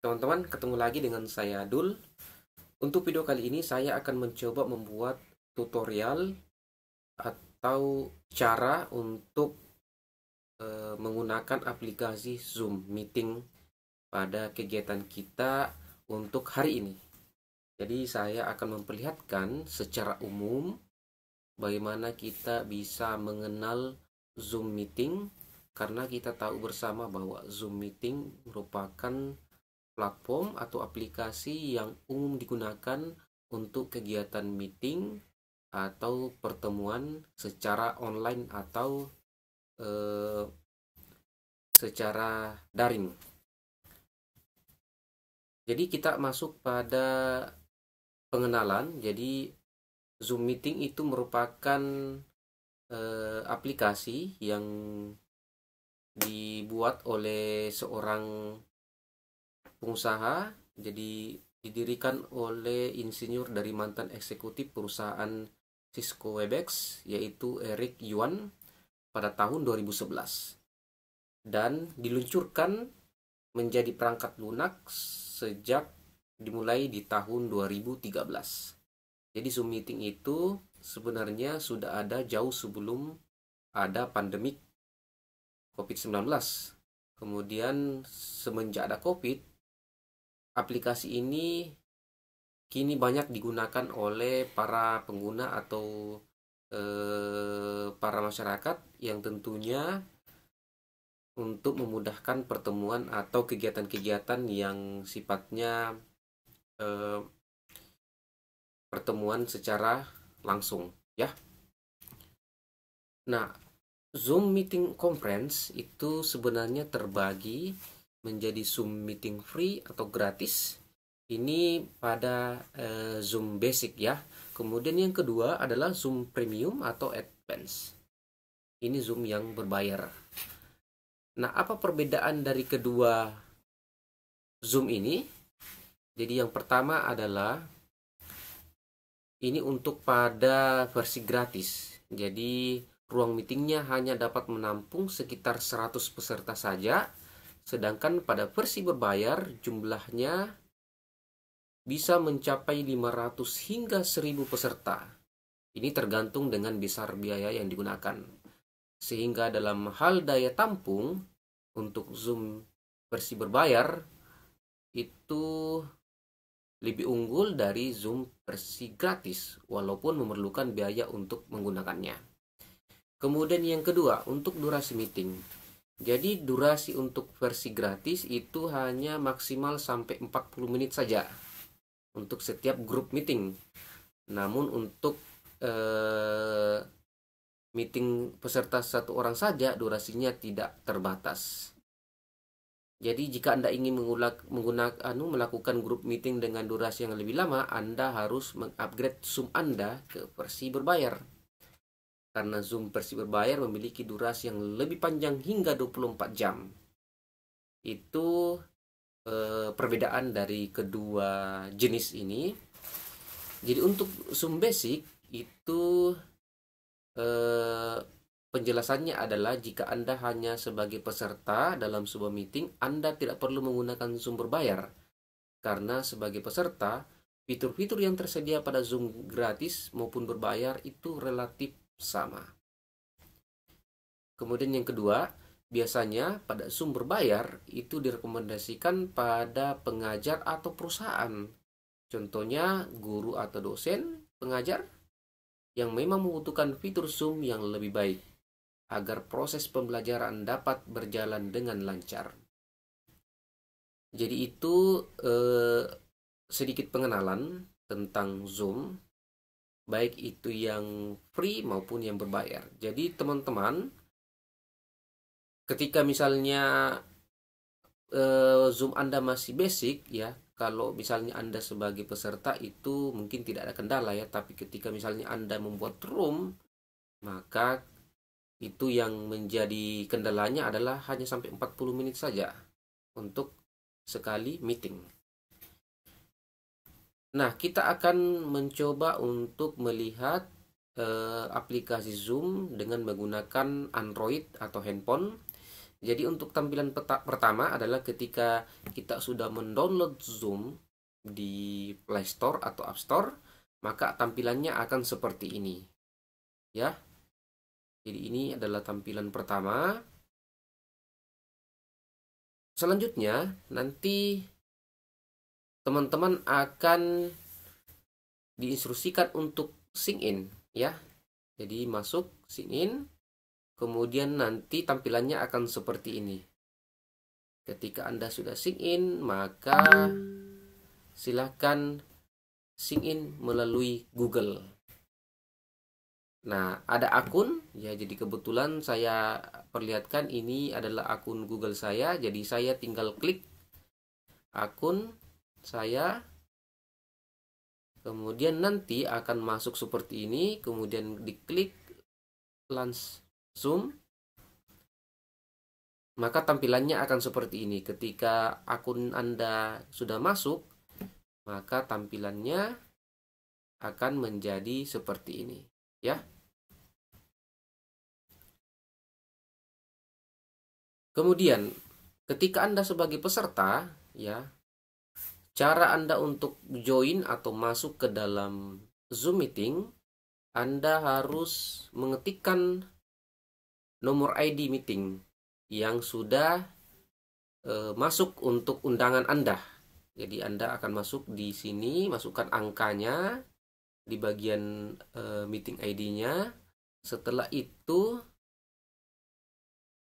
Teman-teman, ketemu lagi dengan saya Dul. Untuk video kali ini saya akan mencoba membuat tutorial atau cara untuk menggunakan aplikasi Zoom Meeting pada kegiatan kita untuk hari ini. Jadi saya akan memperlihatkan secara umum bagaimana kita bisa mengenal Zoom Meeting, karena kita tahu bersama bahwa Zoom Meeting merupakan platform atau aplikasi yang umum digunakan untuk kegiatan meeting atau pertemuan secara online atau eh, secara daring. Jadi kita masuk pada pengenalan. Jadi Zoom Meeting itu merupakan aplikasi yang dibuat oleh seorang pengusaha. Jadi didirikan oleh insinyur dari mantan eksekutif perusahaan Cisco Webex, yaitu Eric Yuan, pada tahun 2011, dan diluncurkan menjadi perangkat lunak sejak dimulai di tahun 2013. Jadi Zoom Meeting itu sebenarnya sudah ada jauh sebelum ada pandemik COVID-19. Kemudian semenjak ada COVID, aplikasi ini kini banyak digunakan oleh para pengguna atau para masyarakat yang tentunya untuk memudahkan pertemuan atau kegiatan-kegiatan yang sifatnya pertemuan secara langsung, ya. Nah, Zoom Meeting Conference itu sebenarnya terbagi menjadi Zoom Meeting free atau gratis. Ini pada Zoom Basic, ya. Kemudian yang kedua adalah Zoom Premium atau Advance. Ini Zoom yang berbayar. Nah, apa perbedaan dari kedua Zoom ini? Jadi yang pertama adalah ini untuk pada versi gratis. Jadi ruang meetingnya hanya dapat menampung sekitar 100 peserta saja. Sedangkan pada versi berbayar jumlahnya bisa mencapai 500 hingga 1000 peserta. Ini tergantung dengan besar biaya yang digunakan. Sehingga dalam hal daya tampung untuk Zoom versi berbayar itu lebih unggul dari Zoom versi gratis, walaupun memerlukan biaya untuk menggunakannya. Kemudian yang kedua, untuk durasi meeting. Jadi durasi untuk versi gratis itu hanya maksimal sampai 40 menit saja untuk setiap grup meeting. Namun untuk meeting peserta satu orang saja durasinya tidak terbatas. Jadi jika Anda ingin melakukan grup meeting dengan durasi yang lebih lama, Anda harus mengupgrade Zoom Anda ke versi berbayar. Karena Zoom versi berbayar memiliki durasi yang lebih panjang hingga 24 jam. Itu perbedaan dari kedua jenis ini. Jadi untuk Zoom Basic itu penjelasannya adalah jika Anda hanya sebagai peserta dalam sebuah meeting, Anda tidak perlu menggunakan Zoom berbayar. Karena sebagai peserta, fitur-fitur yang tersedia pada Zoom gratis maupun berbayar itu relatif sama. Kemudian yang kedua, biasanya pada Zoom berbayar itu direkomendasikan pada pengajar atau perusahaan. Contohnya guru atau dosen, pengajar yang memang membutuhkan fitur Zoom yang lebih baik agar proses pembelajaran dapat berjalan dengan lancar. Jadi itu sedikit pengenalan tentang Zoom, baik itu yang free maupun yang berbayar. Jadi teman-teman, ketika misalnya Zoom Anda masih basic, ya, kalau misalnya Anda sebagai peserta itu mungkin tidak ada kendala, ya, tapi ketika misalnya Anda membuat room, maka itu yang menjadi kendalanya adalah hanya sampai 40 menit saja untuk sekali meeting. Nah, kita akan mencoba untuk melihat aplikasi Zoom dengan menggunakan Android atau handphone. Jadi untuk tampilan pertama adalah ketika kita sudah mendownload Zoom di Play Store atau App Store, maka tampilannya akan seperti ini. Ya. Jadi ini adalah tampilan pertama. Selanjutnya, nanti teman-teman akan diinstruksikan untuk sign in, ya. Jadi masuk, sign in, kemudian nanti tampilannya akan seperti ini. Ketika Anda sudah sign in, maka silahkan sign in melalui Google. Nah, ada akun, ya, jadi kebetulan saya perlihatkan ini adalah akun Google saya, jadi saya tinggal klik akun saya, kemudian nanti akan masuk seperti ini, kemudian diklik launch Zoom, maka tampilannya akan seperti ini. Ketika akun Anda sudah masuk, maka tampilannya akan menjadi seperti ini, ya. Kemudian, ketika Anda sebagai peserta, ya, cara Anda untuk join atau masuk ke dalam Zoom meeting, Anda harus mengetikkan nomor ID meeting yang sudah masuk untuk undangan Anda. Jadi Anda akan masuk di sini, masukkan angkanya di bagian meeting ID-nya. Setelah itu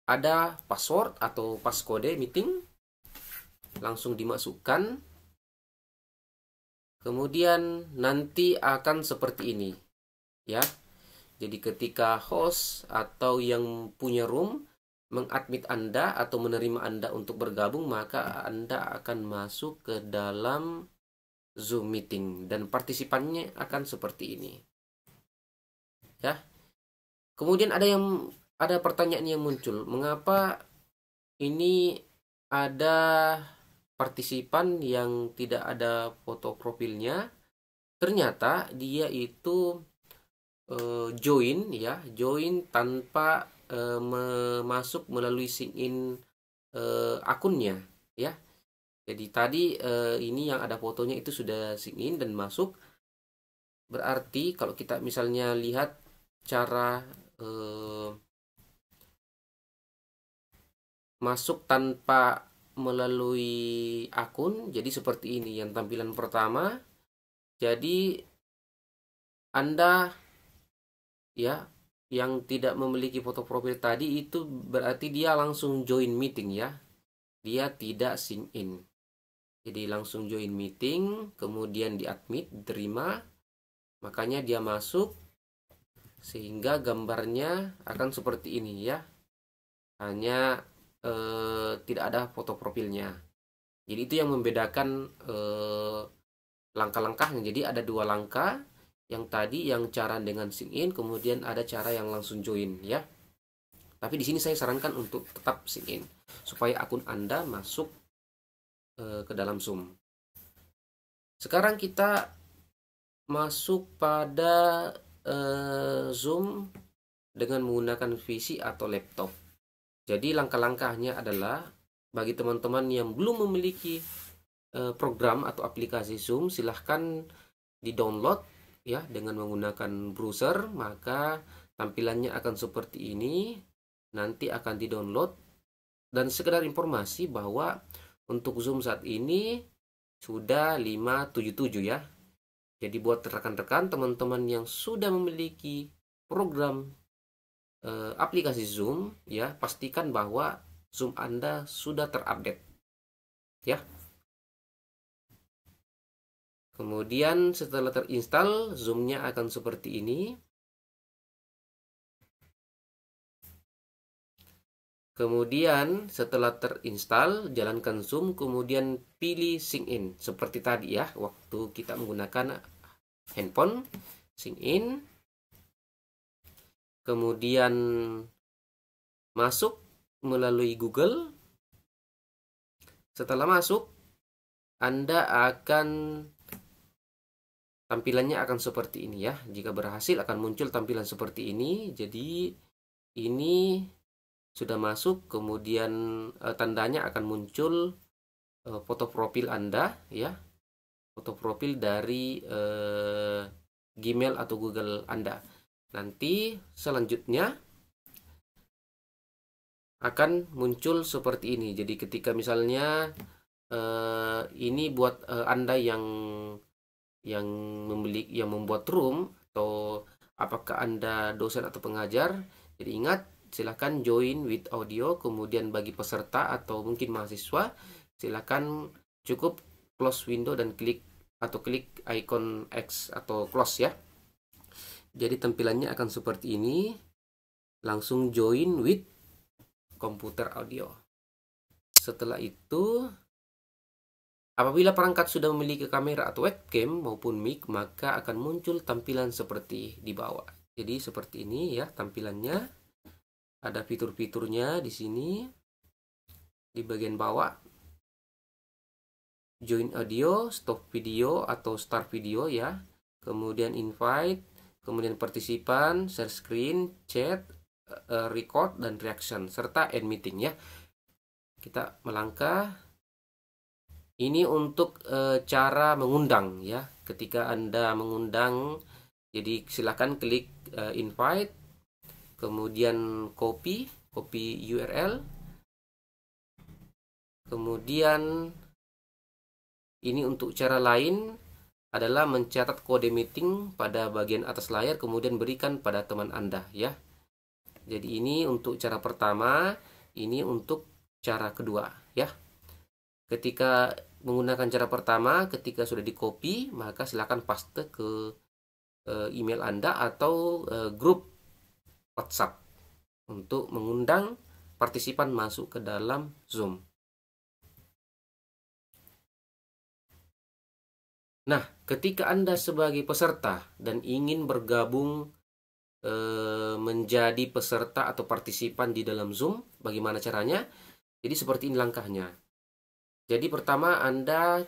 ada password atau passcode meeting, langsung dimasukkan. Kemudian nanti akan seperti ini, ya. Jadi ketika host atau yang punya room mengadmit Anda atau menerima Anda untuk bergabung, maka Anda akan masuk ke dalam Zoom meeting dan partisipannya akan seperti ini, ya. Kemudian ada pertanyaan yang muncul, mengapa ini ada partisipan yang tidak ada foto profilnya? Ternyata dia itu join, ya, join tanpa masuk melalui sign in akunnya, ya. Jadi tadi ini yang ada fotonya itu sudah sign in dan masuk. Berarti kalau kita misalnya lihat cara masuk tanpa melalui akun, jadi seperti ini yang tampilan pertama. Jadi Anda, ya, yang tidak memiliki foto profil tadi itu berarti dia langsung join meeting, ya. Dia tidak sign in. Jadi langsung join meeting, kemudian di-admit, diterima, makanya dia masuk, sehingga gambarnya akan seperti ini, ya. Hanya tidak ada foto profilnya. Jadi itu yang membedakan langkah-langkahnya. Jadi ada dua langkah. Yang tadi yang cara dengan sign in, kemudian ada cara yang langsung join, ya. Tapi di sini saya sarankan untuk tetap sign in supaya akun Anda masuk ke dalam Zoom. Sekarang kita masuk pada Zoom dengan menggunakan PC atau laptop. Jadi langkah-langkahnya adalah bagi teman-teman yang belum memiliki program atau aplikasi Zoom, silahkan di-download, ya, dengan menggunakan browser, maka tampilannya akan seperti ini. Nanti akan di-download. Dan sekedar informasi bahwa untuk Zoom saat ini sudah 577, ya. Jadi buat rekan-rekan teman-teman yang sudah memiliki program aplikasi Zoom, ya, pastikan bahwa Zoom Anda sudah terupdate, ya. Kemudian setelah terinstall, Zoom-nya akan seperti ini. Kemudian setelah terinstall, jalankan Zoom, kemudian pilih sign in seperti tadi, ya, waktu kita menggunakan handphone. Sign in, kemudian masuk melalui Google. Setelah masuk, Anda akan tampilannya akan seperti ini, ya. Jika berhasil akan muncul tampilan seperti ini. Jadi ini sudah masuk, kemudian tandanya akan muncul foto profil Anda ya, foto profil dari Gmail atau Google Anda. Nanti selanjutnya akan muncul seperti ini. Jadi ketika misalnya ini buat Anda yang membuat room, atau apakah Anda dosen atau pengajar, jadi ingat silahkan join with audio. Kemudian bagi peserta atau mungkin mahasiswa, silahkan cukup close window dan klik icon X atau close ya. Jadi tampilannya akan seperti ini. Langsung join with komputer audio. Setelah itu, apabila perangkat sudah memiliki kamera atau webcam maupun mic, maka akan muncul tampilan seperti di bawah. Jadi seperti ini ya tampilannya. Ada fitur-fiturnya di sini. Di bagian bawah, join audio, stop video atau start video ya. Kemudian invite, kemudian partisipan, share screen, chat, record dan reaction, serta end meeting ya. Kita melangkah. Ini untuk cara mengundang ya. Ketika Anda mengundang, jadi silakan klik invite, kemudian copy URL, kemudian ini untuk cara lain adalah mencatat kode meeting pada bagian atas layar, kemudian berikan pada teman Anda ya. Jadi ini untuk cara pertama, ini untuk cara kedua ya. Ketika menggunakan cara pertama, ketika sudah di copy, maka silakan paste ke email Anda atau grup WhatsApp untuk mengundang partisipan masuk ke dalam Zoom. Nah, ketika Anda sebagai peserta dan ingin bergabung menjadi peserta atau partisipan di dalam Zoom, bagaimana caranya? Jadi seperti ini langkahnya. Jadi pertama Anda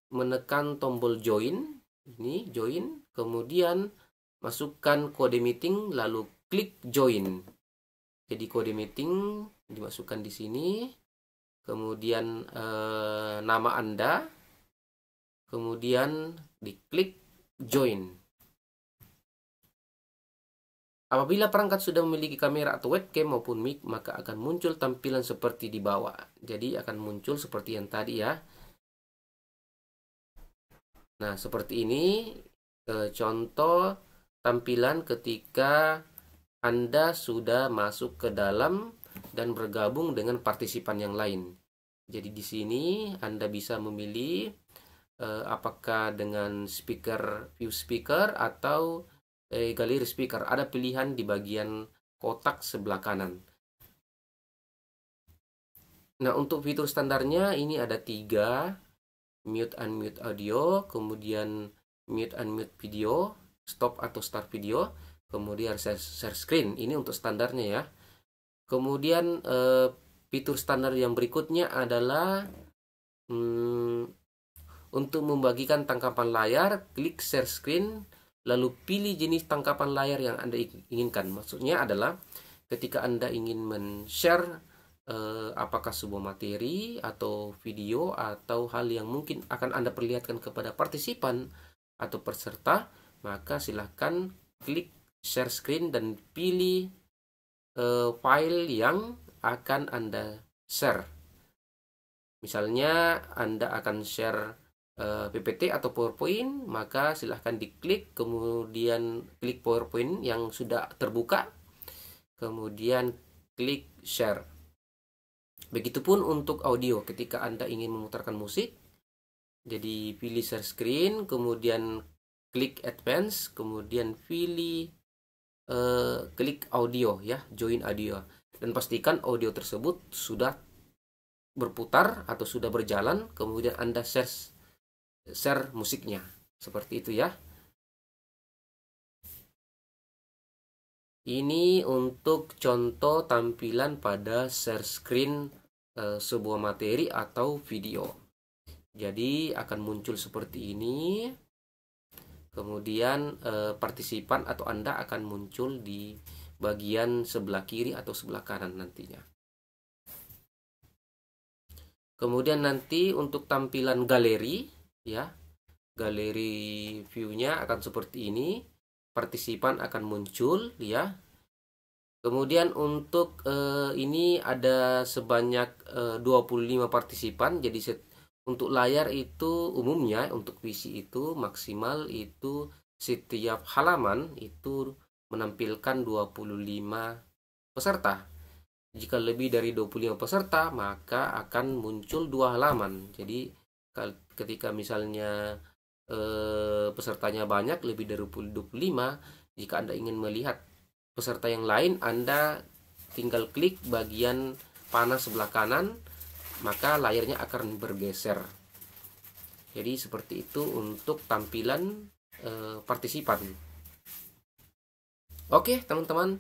menekan tombol join, ini join, kemudian masukkan kode meeting, lalu klik join. Jadi kode meeting dimasukkan di sini, kemudian nama Anda, kemudian diklik join. Apabila perangkat sudah memiliki kamera atau webcam maupun mic, maka akan muncul tampilan seperti di bawah. Jadi akan muncul seperti yang tadi ya. Nah, seperti ini contoh tampilan ketika Anda sudah masuk ke dalam dan bergabung dengan partisipan yang lain. Jadi di sini Anda bisa memilih apakah dengan view speaker atau galeri speaker. Ada pilihan di bagian kotak sebelah kanan. Nah, untuk fitur standarnya ini ada 3, mute unmute audio, kemudian mute unmute video, stop atau start video, kemudian share screen. Ini untuk standarnya ya. Kemudian fitur standar yang berikutnya adalah untuk membagikan tangkapan layar, klik share screen, lalu pilih jenis tangkapan layar yang Anda inginkan. Maksudnya adalah ketika Anda ingin men-share apakah sebuah materi atau video atau hal yang mungkin akan Anda perlihatkan kepada partisipan atau peserta, maka silahkan klik share screen dan pilih file yang akan Anda share. Misalnya Anda akan share PPT atau PowerPoint, maka silahkan diklik, kemudian klik PowerPoint yang sudah terbuka, kemudian klik share. Begitupun untuk audio, ketika Anda ingin memutarkan musik, jadi pilih share screen, kemudian klik advance, kemudian pilih klik audio ya, join audio, dan pastikan audio tersebut sudah berputar atau sudah berjalan, kemudian Anda share musiknya. Seperti itu ya. Ini untuk contoh tampilan pada share screen sebuah materi atau video. Jadi akan muncul seperti ini. Kemudian partisipan atau Anda akan muncul di bagian sebelah kiri atau sebelah kanan nantinya. Kemudian nanti untuk tampilan galeri ya, galeri view-nya akan seperti ini. Partisipan akan muncul ya. Kemudian untuk ini ada sebanyak 25 partisipan. Jadi untuk layar itu umumnya untuk PC itu maksimal itu setiap halaman itu menampilkan 25 peserta. Jika lebih dari 25 peserta, maka akan muncul 2 halaman. Jadi ketika misalnya pesertanya banyak, lebih dari 25, jika Anda ingin melihat peserta yang lain, Anda tinggal klik bagian panah sebelah kanan, maka layarnya akan bergeser. Jadi seperti itu untuk tampilan partisipan. Oke, teman-teman.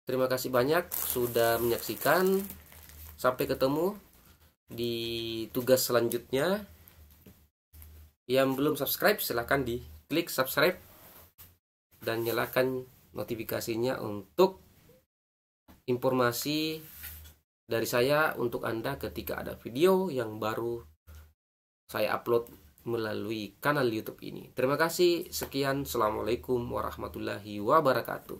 Terima kasih banyak sudah menyaksikan. Sampai ketemu di tugas selanjutnya. Yang belum subscribe, silahkan diklik subscribe dan nyalakan notifikasinya untuk informasi dari saya untuk Anda ketika ada video yang baru saya upload melalui kanal YouTube ini. Terima kasih, sekian, assalamualaikum warahmatullahi wabarakatuh.